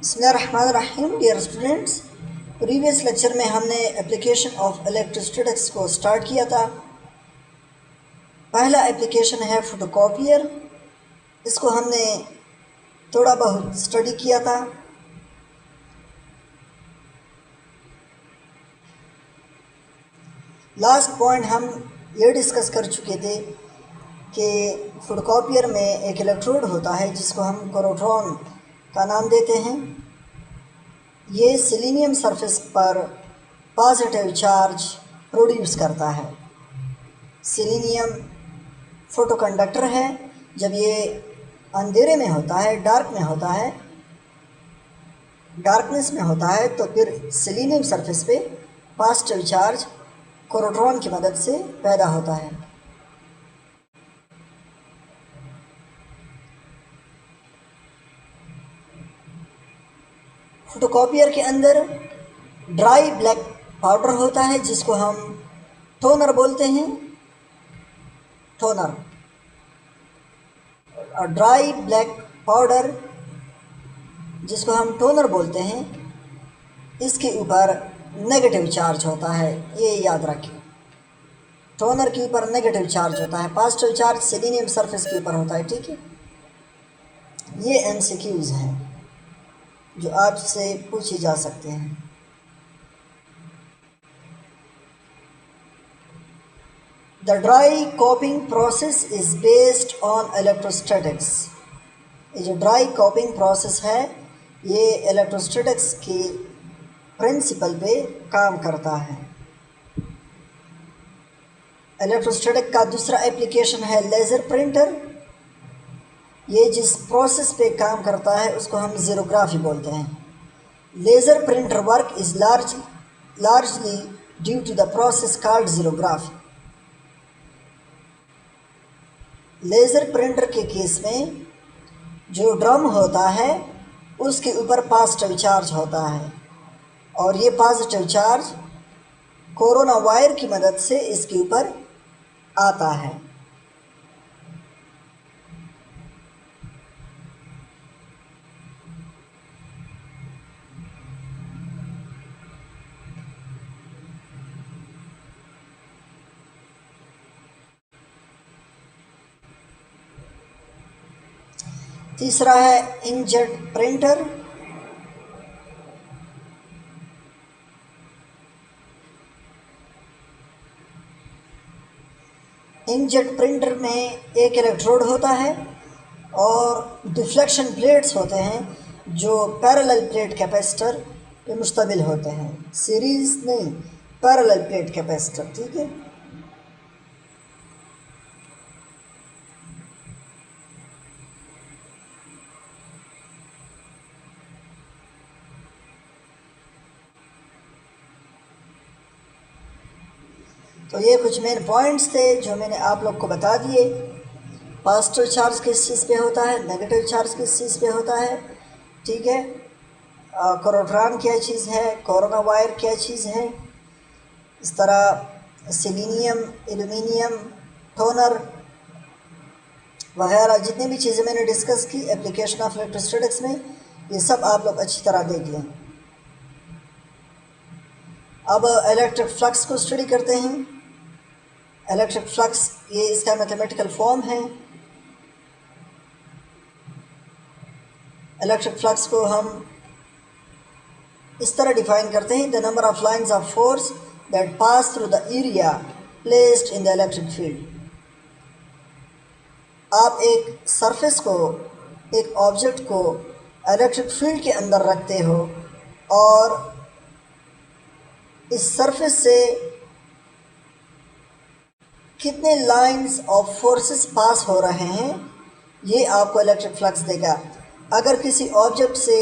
बिस्मिल्लाहिर्रहमानिर्रहीम। Dear students, previous lecture में हमने एप्लीकेशन ऑफ इलेक्ट्रोस्टैटिक्स को स्टार्ट किया था। पहला एप्लीकेशन है फोटोकॉपियर। इसको हमने थोड़ा बहुत स्टडी किया था। लास्ट पॉइंट हम ये डिस्कस कर चुके थे कि फोटोकॉपियर में एक इलेक्ट्रोड होता है जिसको हम कोरोट्रॉन का नाम देते हैं। ये सिलीनियम सरफेस पर पॉजिटिव चार्ज प्रोड्यूस करता है। सिलीनियम फोटोकंडक्टर है। जब ये अंधेरे में होता है, डार्कनेस में होता है तो फिर सिलीनियम सरफेस पे पॉजिटिव चार्ज कोरोट्रॉन की मदद से पैदा होता है। फोटोकॉपियर के अंदर ड्राई ब्लैक पाउडर होता है जिसको हम टोनर बोलते हैं। टोनर और ड्राई ब्लैक पाउडर जिसको हम टोनर बोलते हैं, इसके ऊपर नेगेटिव चार्ज होता है। ये याद रखें, टोनर के ऊपर नेगेटिव चार्ज होता है, पॉजिटिव चार्ज सिलीनियम सरफेस के ऊपर होता है। ठीक है, ये एमसीक्यूज हैं जो आपसे पूछे जा सकते हैं। The dry coping process is based on electrostatics। ये जो ड्राई कॉपिंग प्रोसेस है ये इलेक्ट्रोस्टैटिक्स की प्रिंसिपल पे काम करता है। इलेक्ट्रोस्टैटिक का दूसरा एप्लीकेशन है लेज़र प्रिंटर। ये जिस प्रोसेस पे काम करता है उसको हम ज़ीरोग्राफी बोलते हैं। Laser printer work is largely due to the process called xerography. Laser printer के केस में जो ड्रम होता है उसके ऊपर पॉजिटिव चार्ज होता है और ये पॉजिटिव चार्ज कोरोना वायर की मदद से इसके ऊपर आता है। तीसरा है इंकजेट प्रिंटर। इंकजेट प्रिंटर में एक इलेक्ट्रोड होता है और डिफ्लेक्शन प्लेट्स होते हैं जो पैरेलल प्लेट कैपेसिटर पे मुश्तमिल होते हैं। सीरीज नहीं, पैरेलल प्लेट कैपेसिटर। ठीक है, तो ये कुछ मेन पॉइंट्स थे जो मैंने आप लोग को बता दिए। पॉजिटिव चार्ज किस चीज़ पे होता है, नेगेटिव चार्ज किस चीज़ पे होता है। ठीक है, कोरोट्रॉन क्या चीज़ है, कोरोना वायर क्या चीज़ है। इस तरह सिलीनियम, एल्यूमिनियम, टोनर वगैरह जितनी भी चीज़ें मैंने डिस्कस की एप्लीकेशन ऑफ इलेक्ट्रोस्टैटिक्स में, ये सब आप लोग अच्छी तरह देख लें। अब इलेक्ट्रिक फ्लक्स को स्टडी करते हैं। इलेक्ट्रिक फ्लक्स ये इसका मैथमेटिकल फॉर्म है। इलेक्ट्रिक फ्लक्स को हम इस तरह डिफाइन करते हैं: the number of lines of force that pass through the area placed in the electric field. आप एक सरफेस को, एक ऑब्जेक्ट को इलेक्ट्रिक फील्ड के अंदर रखते हो और इस सरफेस से कितने लाइंस ऑफ फोर्सेस पास हो रहे हैं ये आपको इलेक्ट्रिक फ्लक्स देगा। अगर किसी ऑब्जेक्ट से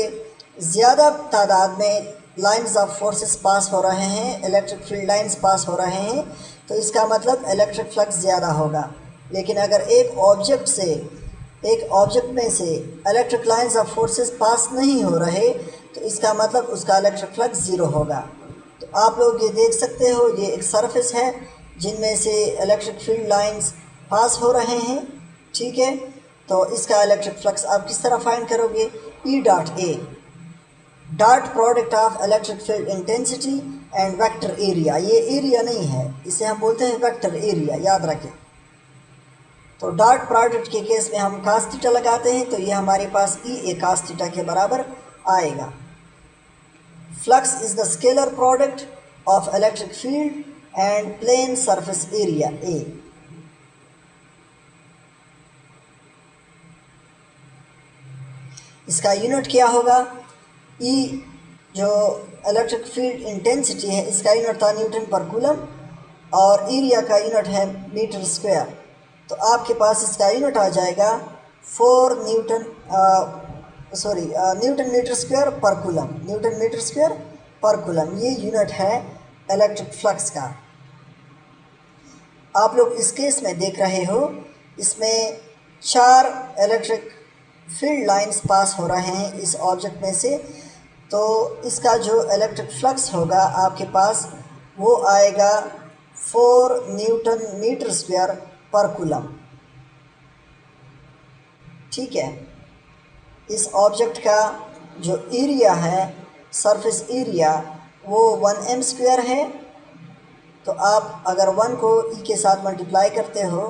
ज़्यादा तादाद में लाइंस ऑफ फोर्सेस पास हो रहे हैं, इलेक्ट्रिक फील्ड लाइंस पास हो रहे हैं, तो इसका मतलब इलेक्ट्रिक फ्लक्स ज़्यादा होगा। लेकिन अगर एक ऑब्जेक्ट में से इलेक्ट्रिक लाइंस ऑफ फोर्सेस पास नहीं हो रहे तो इसका मतलब उसका इलेक्ट्रिक फ्लक्स ज़ीरो होगा। तो आप लोग ये देख सकते हो, ये एक सरफेस है जिनमें से इलेक्ट्रिक फील्ड लाइंस पास हो रहे हैं। ठीक है, तो इसका इलेक्ट्रिक फ्लक्स आप किस तरह फाइंड करोगे? E dot A dot product of electric field intensity and vector area, ये एरिया नहीं है, इसे हम बोलते हैं वेक्टर एरिया, याद रखें। तो डॉट प्रोडक्ट के केस में हम cos थीटा लगाते हैं, तो ये हमारे पास ई ए cos थीटा के बराबर आएगा। Flux is the scalar product of electric field and plane surface area A. इसका यूनिट क्या होगा? ई जो इलेक्ट्रिक फील्ड इंटेंसिटी है, इसका यूनिट था न्यूटन पर कूलम, और एरिया का यूनिट है मीटर स्क्वायर। तो आपके पास इसका यूनिट आ जाएगा 4 न्यूटन न्यूटन मीटर स्क्वायर पर कूलम, न्यूटन मीटर स्क्वायर पर कूलम, ये यूनिट है इलेक्ट्रिक फ्लक्स का। आप लोग इस केस में देख रहे हो, इसमें 4 इलेक्ट्रिक फील्ड लाइंस पास हो रहे हैं इस ऑब्जेक्ट में से, तो इसका जो इलेक्ट्रिक फ्लक्स होगा आपके पास वो आएगा 4 न्यूटन मीटर स्क्वायर पर कूलम। ठीक है, इस ऑब्जेक्ट का जो एरिया है, सरफेस एरिया, वो 1m स्क्वायर है। तो आप अगर 1 को ई के साथ मल्टीप्लाई करते हो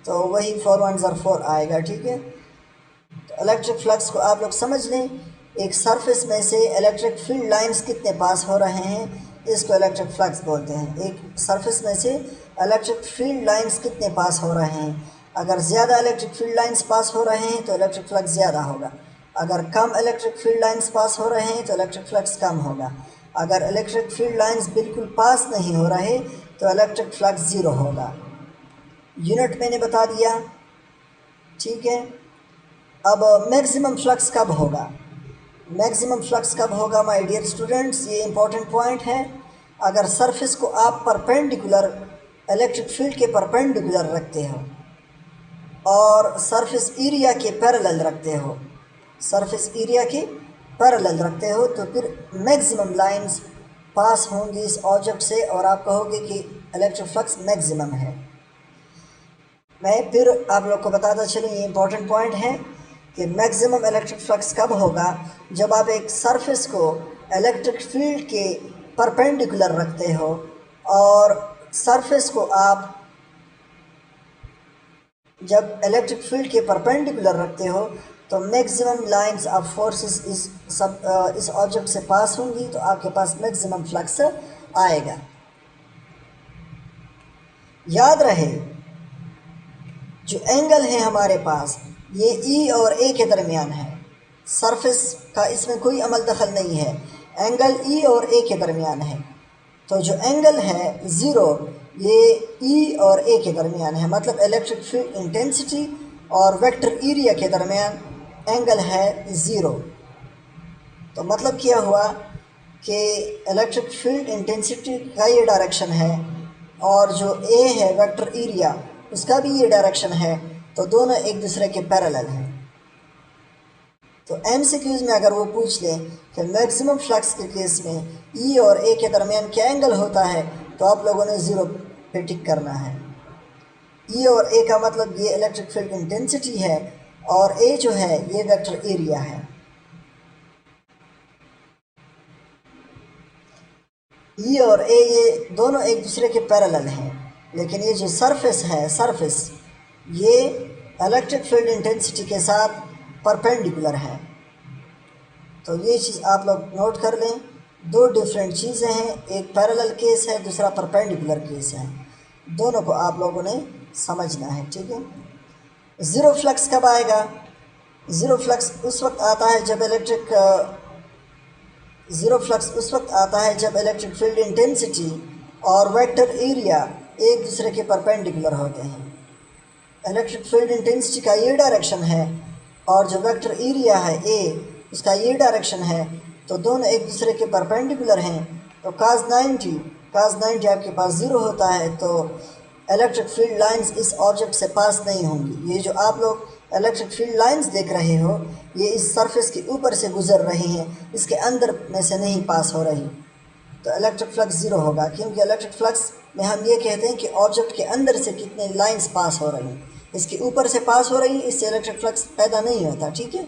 तो वही 4 1 4 आएगा। ठीक है, तो इलेक्ट्रिक फ्लक्स को आप लोग समझ लें, एक सरफेस में से इलेक्ट्रिक फील्ड लाइंस कितने पास हो रहे हैं, इसको इलेक्ट्रिक फ्लक्स बोलते हैं। एक सरफेस में से इलेक्ट्रिक फील्ड लाइंस कितने पास हो रहे हैं, अगर ज़्यादा इलेक्ट्रिक फील्ड लाइंस पास हो रहे हैं तो इलेक्ट्रिक फ्लक्स ज़्यादा होगा, अगर कम इलेक्ट्रिक फील्ड लाइंस पास हो रहे हैं तो इलेक्ट्रिक फ्लक्स कम होगा, अगर इलेक्ट्रिक फील्ड लाइंस बिल्कुल पास नहीं हो रहे तो इलेक्ट्रिक फ्लक्स ज़ीरो होगा। यूनिट मैंने बता दिया। ठीक है, अब मैक्सिमम फ्लक्स कब होगा? मैक्सिमम फ्लक्स कब होगा माय डियर स्टूडेंट्स, ये इंपॉर्टेंट पॉइंट है। अगर सरफेस को आप परपेंडिकुलर, इलेक्ट्रिक फील्ड के परपेंडिकुलर रखते हो और सरफेस एरिया के पैरेलल रखते हो, सरफेस एरिया के पैरेलल रखते हो, तो फिर मैक्सिमम लाइंस पास होंगी इस ऑब्जेक्ट से और आप कहोगे कि इलेक्ट्रिक फ्लक्स मैक्सिमम है। मैं फिर आप लोग को बताता चलूँ, ये इंपॉर्टेंट पॉइंट है कि मैक्सिमम इलेक्ट्रिक फ्लक्स कब होगा, जब आप एक सरफेस को इलेक्ट्रिक फील्ड के परपेंडिकुलर रखते हो और सरफेस को आप जब इलेक्ट्रिक फील्ड के परपेंडिकुलर रखते हो तो मैक्सिमम लाइंस ऑफ फोर्सेस इस ऑब्जेक्ट से पास होंगी, तो आपके पास मैक्सिमम फ्लक्स आएगा। याद रहे, जो एंगल है हमारे पास, ये ई और ए के दरमियान है, सरफेस का इसमें कोई अमल दखल नहीं है, एंगल ई और ए के दरमियान है। तो जो एंगल है ज़ीरो, ये ई और ए के दरमियान है, मतलब इलेक्ट्रिक फील्ड इंटेंसिटी और वेक्टर एरिया के दरमियान एंगल है ज़ीरो। तो मतलब क्या हुआ कि इलेक्ट्रिक फील्ड इंटेंसिटी का ये डायरेक्शन है और जो ए है वेक्टर एरिया, उसका भी ये डायरेक्शन है, तो दोनों एक दूसरे के पैरेलल हैं। तो MCQs में अगर वो पूछ लें कि मैक्सिमम फ्लक्स के केस में ई और ए के दरमियान क्या एंगल होता है, तो आप लोगों ने ज़ीरो पे टिक करना है। ई और ए का मतलब ये इलेक्ट्रिक फील्ड इंटेंसिटी है और ए जो है ये वेक्टर एरिया है। ई और ए ये दोनों एक दूसरे के पैरेलल हैं, लेकिन ये जो सरफेस है, सरफेस ये इलेक्ट्रिक फील्ड इंटेंसिटी के साथ परपेंडिकुलर है। तो ये चीज़ आप लोग नोट कर लें, दो डिफरेंट चीज़ें हैं, एक पैरेलल केस है, दूसरा परपेंडिकुलर केस है, दोनों को आप लोगों ने समझना है। ठीक है, ज़ीरो फ्लक्स कब आएगा? ज़ीरो फ्लक्स उस वक्त आता है जब इलेक्ट्रिक फील्ड इंटेंसिटी और वेक्टर एरिया एक दूसरे के परपेंडिकुलर होते हैं। इलेक्ट्रिक फील्ड इंटेंसिटी का ये डायरेक्शन है और जो वेक्टर एरिया है ए, उसका ये डायरेक्शन है, तो दोनों एक दूसरे के परपेंडिकुलर हैं। तो cos 90 आपके पास ज़ीरो होता है, तो इलेक्ट्रिक फील्ड लाइंस इस ऑब्जेक्ट से पास नहीं होंगी। ये जो आप लोग इलेक्ट्रिक फील्ड लाइंस देख रहे हो, ये इस सरफेस के ऊपर से गुजर रही हैं, इसके अंदर में से नहीं पास हो रही, तो इलेक्ट्रिक फ्लक्स ज़ीरो होगा। क्योंकि इलेक्ट्रिक फ्लक्स में हम ये कहते हैं कि ऑब्जेक्ट के अंदर से कितने लाइंस पास हो रही हैं, इसके ऊपर से पास हो रही, इससे इलेक्ट्रिक फ्लक्स पैदा नहीं होता। ठीक है।